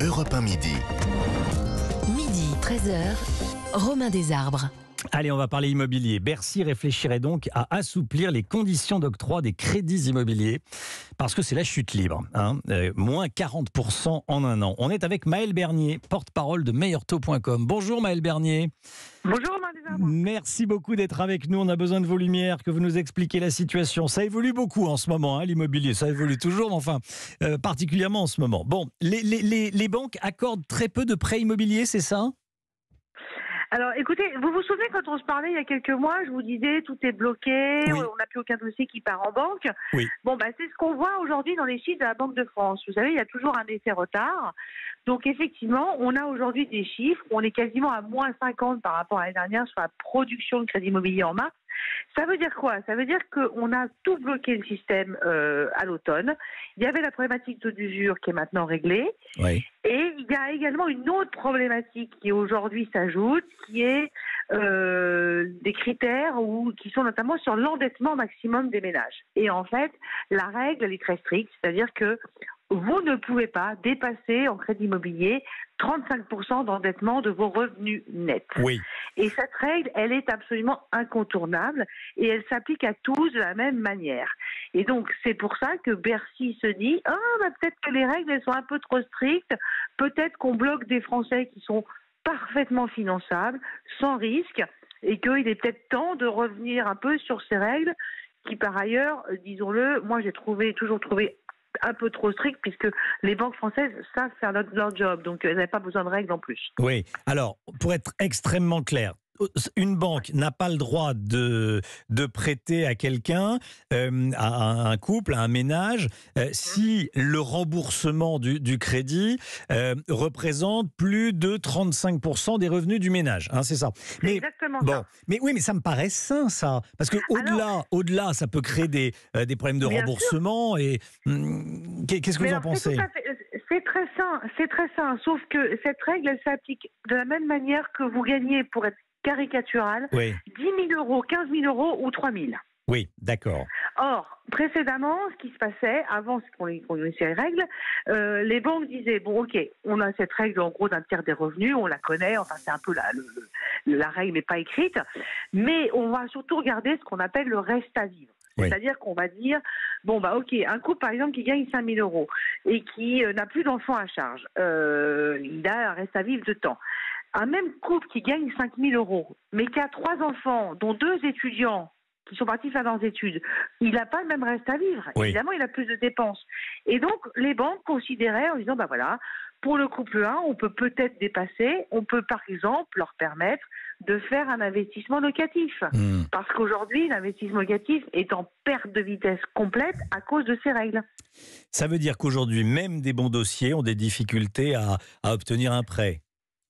Europe 1 midi. Midi, 13h, Romain Desarbres. Allez, on va parler immobilier. Bercy réfléchirait donc à assouplir les conditions d'octroi des crédits immobiliers parce que c'est la chute libre. Moins 40% en un an. On est avec Maëlle Bernier, porte-parole de meilleurtaux.com. Bonjour Maëlle Bernier. Bonjour Romain Desarbres. Merci beaucoup d'être avec nous. On a besoin de vos lumières, que vous nous expliquiez la situation. Ça évolue beaucoup en ce moment, l'immobilier. Ça évolue toujours, mais enfin, particulièrement en ce moment. Bon, les banques accordent très peu de prêts immobiliers, c'est ça ? Alors écoutez, vous vous souvenez quand on se parlait il y a quelques mois, je vous disais tout est bloqué, Oui. on n'a plus aucun dossier qui part en banque. Oui. Bon, c'est ce qu'on voit aujourd'hui dans les chiffres de la Banque de France. Vous savez, il y a toujours un effet retard. Donc effectivement, on a aujourd'hui des chiffres, on est quasiment à moins 50 par rapport à l'année dernière sur la production de crédit immobilier en mars. Ça veut dire quoi ? Ça veut dire qu'on a tout bloqué le système à l'automne. Il y avait la problématique taux d'usure qui est maintenant réglée. Oui. Et il y a également une autre problématique qui aujourd'hui s'ajoute, qui est des critères qui sont notamment sur l'endettement maximum des ménages. Et en fait, la règle elle est très stricte, c'est-à-dire que vous ne pouvez pas dépasser en crédit immobilier 35% d'endettement de vos revenus nets. Oui. Et cette règle, elle est absolument incontournable et elle s'applique à tous de la même manière. Et donc, c'est pour ça que Bercy se dit peut-être que les règles, elles sont un peu trop strictes, peut-être qu'on bloque des Français qui sont parfaitement finançables, sans risque, et qu'il est peut-être temps de revenir un peu sur ces règles qui, par ailleurs, disons-le, moi j'ai toujours trouvé un peu trop strict puisque les banques françaises savent faire leur job, donc elles n'avaient pas besoin de règles en plus. Oui, alors, pour être extrêmement clair, une banque n'a pas le droit de prêter à quelqu'un, à un couple, à un ménage, si le remboursement du crédit représente plus de 35% des revenus du ménage. C'est ça. C'est exactement ça. Mais oui, mais ça me paraît sain, ça. Parce que au-delà, ça peut créer des problèmes de remboursement. Et qu'est-ce que vous en pensez ? C'est très sain. Sauf que cette règle, elle s'applique de la même manière que vous gagnez, pour être caricatural, oui. 10 000 euros, 15 000 euros ou 3 000. Oui, d'accord. Or, précédemment, ce qui se passait, avant qu'on ait ces règles, les banques disaient, bon ok, on a cette règle en gros d'un tiers des revenus, on la connaît, enfin c'est un peu la règle n'est pas écrite, mais on va surtout regarder ce qu'on appelle le reste à vivre. Oui. C'est-à-dire qu'on va dire, ok, un couple par exemple qui gagne 5 000 euros et qui n'a plus d'enfants à charge, il a un reste à vivre de temps. Un même couple qui gagne 5 000 euros, mais qui a 3 enfants, dont 2 étudiants qui sont partis faire leurs études, il n'a pas le même reste à vivre. Oui. Évidemment, il a plus de dépenses. Et donc, les banques considéraient en disant, pour le couple 1, on peut peut-être dépasser, on peut par exemple leur permettre de faire un investissement locatif. Parce qu'aujourd'hui, l'investissement locatif est en perte de vitesse complète à cause de ces règles. Ça veut dire qu'aujourd'hui, même des bons dossiers ont des difficultés à obtenir un prêt.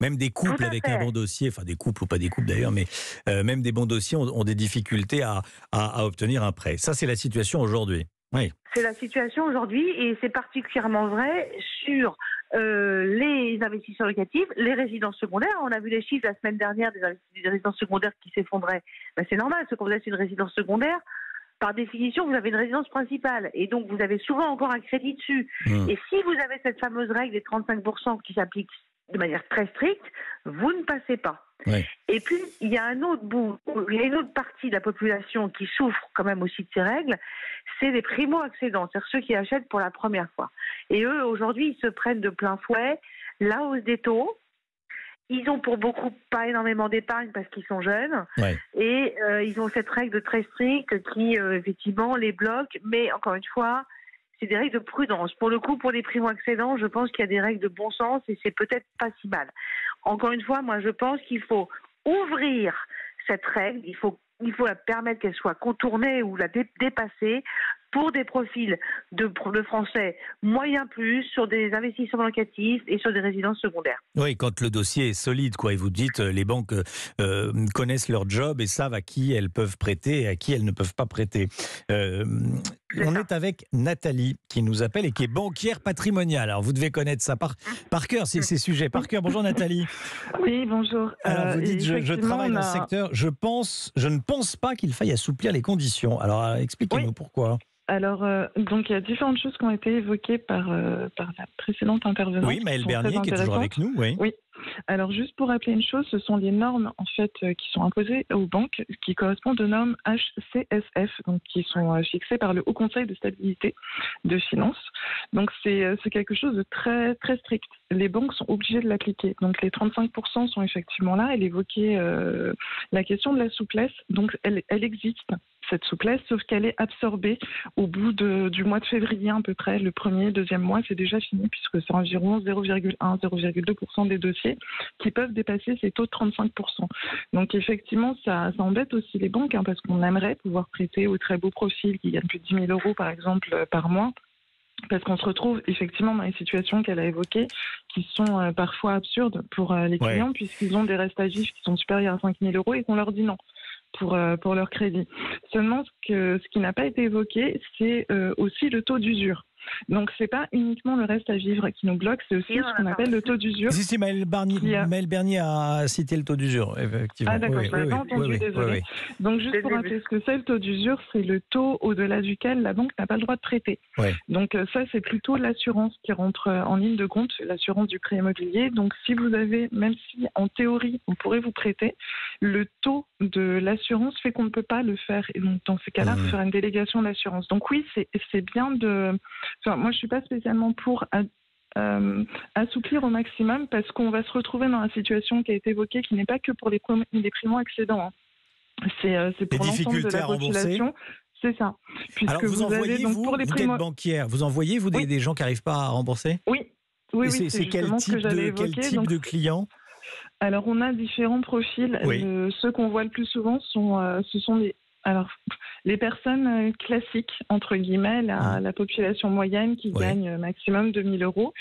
Même des couples avec un bon dossier, enfin des couples ou pas des couples d'ailleurs, mais même des bons dossiers ont des difficultés à obtenir un prêt. Ça, c'est la situation aujourd'hui. Oui. C'est la situation aujourd'hui et c'est particulièrement vrai sur les investissements locatifs, les résidences secondaires. On a vu les chiffres la semaine dernière des résidences secondaires qui s'effondraient. C'est normal, parce que quand vous êtes une résidence secondaire, par définition, vous avez une résidence principale. Et donc, vous avez souvent encore un crédit dessus. Et si vous avez cette fameuse règle des 35% qui s'applique de manière très stricte, vous ne passez pas. Oui. Et puis, il y a un autre bout, il y a une autre partie de la population qui souffre quand même aussi de ces règles, c'est les primo-accédants, c'est-à-dire ceux qui achètent pour la première fois. Et eux, aujourd'hui, ils se prennent de plein fouet la hausse des taux. Ils ont pour beaucoup pas énormément d'épargne parce qu'ils sont jeunes. Ouais. Et ils ont cette règle très stricte qui, effectivement, les bloque. Mais encore une fois, c'est des règles de prudence. Pour le coup, pour les primo-accédants, je pense qu'il y a des règles de bon sens et c'est peut-être pas si mal. Encore une fois, moi, je pense qu'il faut ouvrir cette règle. Il faut la permettre qu'elle soit contournée ou la dépasser pour des profils de Français moyens plus sur des investissements locatifs et sur des résidences secondaires. Oui, quand le dossier est solide, quoi. Et vous dites, les banques connaissent leur job et savent à qui elles peuvent prêter et à qui elles ne peuvent pas prêter. On est avec Nathalie qui nous appelle et qui est banquière patrimoniale. Alors vous devez connaître ça par cœur, ces sujets. Par cœur, bonjour Nathalie. Oui, bonjour. Alors vous dites, je travaille dans ce secteur, je ne pense pas qu'il faille assouplir les conditions. Alors expliquez-nous pourquoi. Alors, donc il y a différentes choses qui ont été évoquées par la précédente intervenante. Oui, Maëlle Bernier qui est toujours avec nous. Oui. Alors, juste pour rappeler une chose, ce sont les normes en fait qui sont imposées aux banques, qui correspondent aux normes HCSF, donc qui sont fixées par le Haut Conseil de stabilité de finances. Donc, c'est quelque chose de très très strict. Les banques sont obligées de l'appliquer. Donc, les 35% sont effectivement là. Elle évoquait la question de la souplesse. Donc, elle existe, cette souplesse, sauf qu'elle est absorbée au bout du mois de février à peu près. Le premier, deuxième mois, c'est déjà fini puisque c'est environ 0,1-0,2% des dossiers qui peuvent dépasser ces taux de 35%. Donc effectivement, ça embête aussi les banques parce qu'on aimerait pouvoir prêter aux très beaux profils qui gagnent plus de 10 000 euros par exemple par mois. Parce qu'on se retrouve effectivement dans les situations qu'elle a évoquées qui sont parfois absurdes pour les clients puisqu'ils ont des restes à vivre qui sont supérieurs à 5 000 euros et qu'on leur dit non pour leur crédit. Seulement, ce qui n'a pas été évoqué, c'est aussi le taux d'usure. Donc, ce n'est pas uniquement le reste à vivre qui nous bloque, c'est aussi ce qu'on appelle le taux d'usure. Si, Maëlle Bernier a cité le taux d'usure, effectivement. Ah d'accord, je n'avais pas entendu, désolé. Donc, juste pour rappeler ce que c'est, le taux d'usure, c'est le taux au-delà duquel la banque n'a pas le droit de prêter. Donc, ça, c'est plutôt l'assurance qui rentre en ligne de compte, l'assurance du prêt immobilier. Donc, si vous avez, même si en théorie, on pourrait vous prêter, le taux de l'assurance fait qu'on ne peut pas le faire. Et donc, dans ces cas-là, il faut faire une délégation d'assurance. Donc, oui, c'est bien de... Enfin, moi, je ne suis pas spécialement pour assouplir au maximum parce qu'on va se retrouver dans la situation qui a été évoquée qui n'est pas que pour les primo-accédants. Hein. C'est pour l'ensemble de la population. C'est ça. Puisque alors, vous envoyez, vous êtes banquière, vous envoyez, des gens qui n'arrivent pas à rembourser ? Oui. C'est quel type de clients ? Alors, on a différents profils. Ceux qu'on voit le plus souvent, ce sont les personnes classiques, entre guillemets, la population moyenne qui gagne maximum 2 000 euros,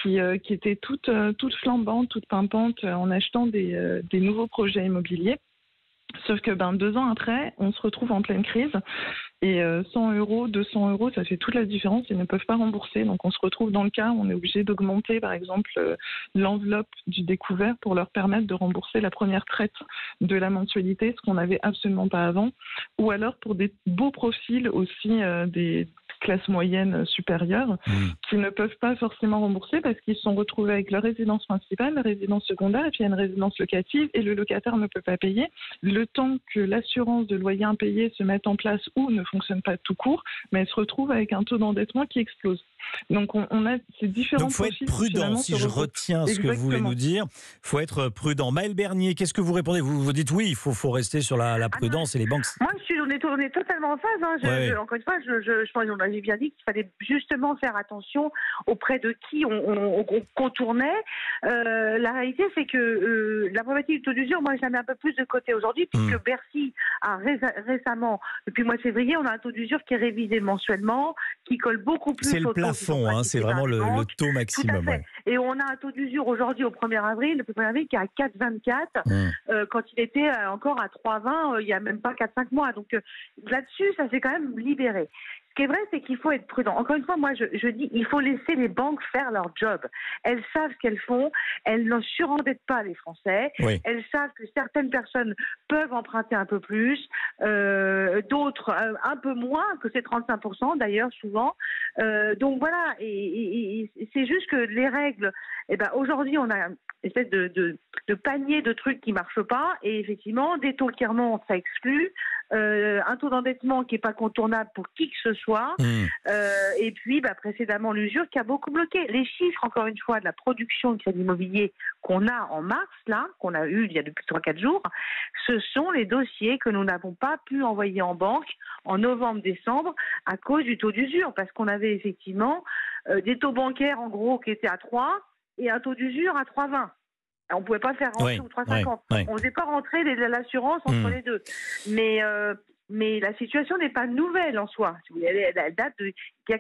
qui étaient toutes flambantes, toutes pimpantes en achetant des nouveaux projets immobiliers. Sauf que 2 ans après, on se retrouve en pleine crise et 100 euros, 200 euros, ça fait toute la différence. Ils ne peuvent pas rembourser. Donc on se retrouve dans le cas où on est obligé d'augmenter, par exemple, l'enveloppe du découvert pour leur permettre de rembourser la première traite de la mensualité, ce qu'on n'avait absolument pas avant. Ou alors pour des beaux profils aussi, des classes moyennes supérieures qui ne peuvent pas forcément rembourser parce qu'ils se sont retrouvés avec leur résidence principale, la résidence secondaire et puis il y a une résidence locative et le locataire ne peut pas payer. Le temps que l'assurance de loyer impayé se mette en place ou ne fonctionne pas tout court, mais elle se retrouve avec un taux d'endettement qui explose. Donc on a ces différents profils. Donc il faut être prudent, si je retiens ce que vous voulez nous dire. Il faut être prudent. Maëlle Bernier, qu'est-ce que vous répondez ? Vous dites oui, il faut rester sur la prudence et les banques. Moi, on est totalement en phase. Hein. Encore une fois, je pense qu'on avait bien dit qu'il fallait justement faire attention auprès de qui on contournait. La réalité, c'est que la problématique du taux d'usure, moi, je la mets un peu plus de côté aujourd'hui, puisque Bercy a récemment, depuis le mois de février, on a un taux d'usure qui est révisé mensuellement, qui colle beaucoup plus au taux. C'est vraiment le taux maximum. Et on a un taux d'usure aujourd'hui au 1er avril, le 1er avril qui est à 4,24 quand il était encore à 3,20 il n'y a même pas 4-5 mois. Donc là-dessus, ça s'est quand même libéré. Ce qui est vrai, c'est qu'il faut être prudent. Encore une fois, moi, je dis il faut laisser les banques faire leur job. Elles savent ce qu'elles font. Elles ne surendettent pas les Français. Elles savent que certaines personnes peuvent emprunter un peu plus, d'autres un peu moins, que c'est 35% d'ailleurs, souvent. Donc voilà, et c'est juste que les règles, aujourd'hui, on a une espèce de panier de trucs qui ne marchent pas, et effectivement, des taux qui remontent, ça exclut. Un taux d'endettement qui n'est pas contournable pour qui que ce soit, et puis précédemment l'usure qui a beaucoup bloqué. Les chiffres, encore une fois, de la production de crédit immobilier qu'on a en mars, là, qu'on a eu il y a depuis 3-4 jours, ce sont les dossiers que nous n'avons pas pu envoyer en banque en novembre-décembre à cause du taux d'usure, parce qu'on avait effectivement des taux bancaires en gros qui étaient à 3 et un taux d'usure à 3,20. On ne pouvait pas faire rentrer au 3,50. On ne faisait pas rentrer l'assurance entre les deux. Mais la situation n'est pas nouvelle en soi. Elle date il y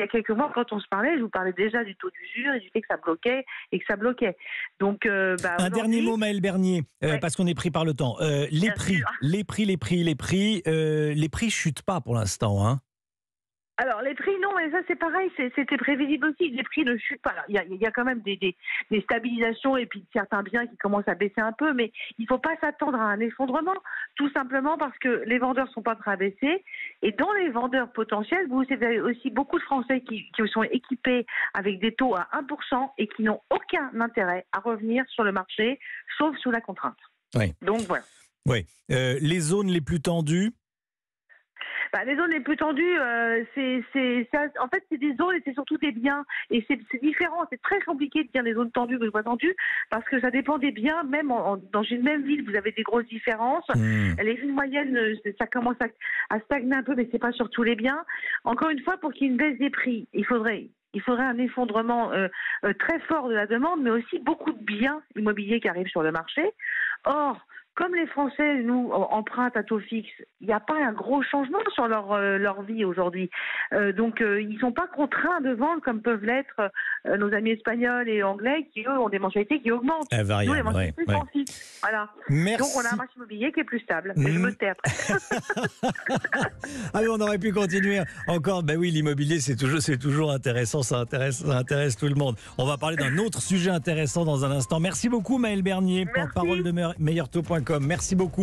a quelques mois, quand on se parlait, je vous parlais déjà du taux d'usure et du fait que ça bloquait et que ça bloquait. Donc, un dernier mot, Maëlle Bernier, parce qu'on est pris par le temps. Les prix chutent pas pour l'instant, hein. Alors, les prix, non, mais ça, c'est pareil, c'était prévisible aussi. Les prix ne chutent pas. Alors, il y a quand même des stabilisations et puis certains biens qui commencent à baisser un peu, mais il ne faut pas s'attendre à un effondrement, tout simplement parce que les vendeurs sont pas prêts à baisser. Et dans les vendeurs potentiels, vous avez aussi beaucoup de Français qui sont équipés avec des taux à 1% et qui n'ont aucun intérêt à revenir sur le marché, sauf sous la contrainte. Oui. Donc, voilà. Oui. Les zones les plus tendues? Les zones les plus tendues, en fait, c'est des zones et c'est surtout des biens. Et c'est différent. C'est très compliqué de dire des zones tendues ou pas tendues parce que ça dépend des biens. Même dans une même ville, vous avez des grosses différences. Les villes moyennes, ça commence à stagner un peu, mais c'est pas sur tous les biens. Encore une fois, pour qu'il y ait une baisse des prix, il faudrait un effondrement très fort de la demande, mais aussi beaucoup de biens immobiliers qui arrivent sur le marché. Or, comme les Français, nous, empruntent à taux fixe, il n'y a pas un gros changement sur leur vie aujourd'hui. Donc, ils ne sont pas contraints de vendre comme peuvent l'être nos amis espagnols et anglais qui, eux, ont des mensualités qui augmentent. Nous, les mensualités sont fixes. Voilà. Merci. Donc, on a un marché immobilier qui est plus stable. Mais je me tais après. Ah oui, on aurait pu continuer encore. Ben oui, l'immobilier, c'est toujours intéressant. Ça intéresse tout le monde. On va parler d'un autre sujet intéressant dans un instant. Merci beaucoup, Maëlle Bernier, porte-parole de meilleurtaux.com. Merci beaucoup.